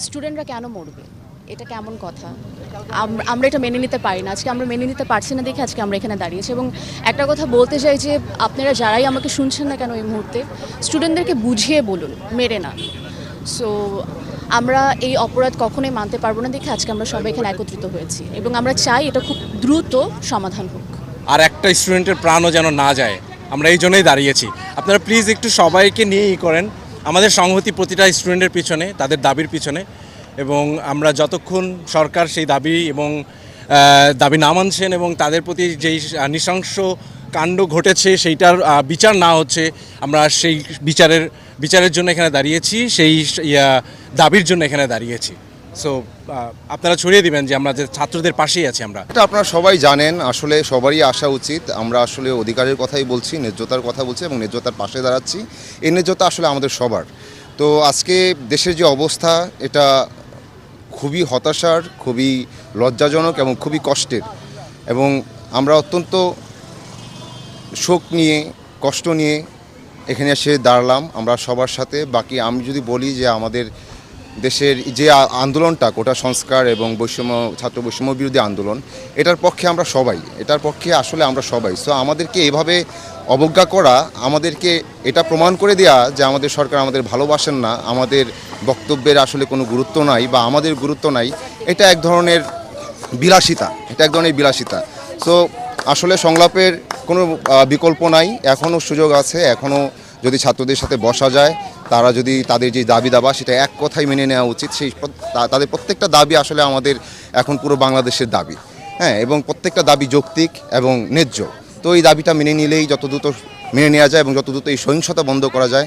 স্টুডেন্টরা কেন মরবে? এটা কেমন কথা? আমরা এটা মেনে নিতে পারি না। আজকে আমরা মেনে নিতে পারছি না দেখে আজকে আমরা এখানে দাঁড়িয়েছি। এবং একটা কথা বলতে চাই যে আপনারা যারাই আমাকে শুনছেন না কেন এই মুহূর্তে, স্টুডেন্টদেরকে বুঝিয়ে বলুন, মেরে না। সো আমরা এই অপরাধ কখনোই মানতে পারবো না দেখে আজকে আমরা সবাই এখানে একত্রিত হয়েছি এবং আমরা চাই এটা খুব দ্রুত সমাধান হোক। আর একটা স্টুডেন্টের প্রাণও যেন না যায়, আমরা এই জন্যই দাঁড়িয়েছি। আপনারা প্লিজ একটু সবাইকে নিয়েই করেন, আমাদের সংহতি প্রতিটা স্টুডেন্টের পিছনে, তাদের দাবির পিছনে। এবং আমরা যতক্ষণ সরকার সেই দাবি এবং দাবি না মানছেন এবং তাদের প্রতি যেই নৃশংস কাণ্ড ঘটেছে সেইটার বিচার না হচ্ছে, আমরা সেই বিচারের জন্য এখানে দাঁড়িয়েছি, সেই দাবির জন্য এখানে দাঁড়িয়েছি। সো আপনারা ছড়িয়ে দিবেন যে আমরা যে ছাত্রদের পাশেই আছি। আমরা এটা আপনারা সবাই জানেন, আসলে সবারই আসা উচিত। আমরা আসলে অধিকারের কথাই বলছি, ন্যায্যতার কথা বলছি এবং ন্যায্যতার পাশে দাঁড়াচ্ছি। এই ন্যায্যতা আসলে আমাদের সবার। তো আজকে দেশের যে অবস্থা, এটা খুবই হতাশার, খুবই লজ্জাজনক এবং খুবই কষ্টের। এবং আমরা অত্যন্ত শোক নিয়ে, কষ্ট নিয়ে এখানে এসে দাঁড়ালাম আমরা সবার সাথে। বাকি আমি যদি বলি যে আমাদের দেশের যে আন্দোলনটা কোটা সংস্কার এবং ছাত্র বৈষম্য বিরোধী আন্দোলন, এটার পক্ষে আমরা সবাই, এটার পক্ষে আসলে আমরা সবাই। সো আমাদেরকে এভাবে অবজ্ঞা করা, আমাদেরকে এটা প্রমাণ করে দেওয়া যে আমাদের সরকার আমাদের ভালোবাসেন না, আমাদের বক্তব্যের আসলে কোনো গুরুত্ব নাই বা আমাদের গুরুত্ব নাই, এটা এক ধরনের বিলাসিতা। সো আসলে সংলাপের কোনো বিকল্প নাই, এখনও সুযোগ আছে। এখনও যদি ছাত্রদের সাথে বসা যায়, তারা যদি তাদের যে দাবি দাবা সেটা এক কথাই মেনে নেওয়া উচিত। তাদের প্রত্যেকটা দাবি আসলে আমাদের এখন পুরো বাংলাদেশের দাবি, হ্যাঁ, এবং প্রত্যেকটা দাবি যৌক্তিক এবং ন্যায্য। তো এই দাবিটা মেনে নিলেই যত দ্রুত মেনে নেওয়া যায় এবং যত দ্রুত এই সহিংসতা বন্ধ করা যায়।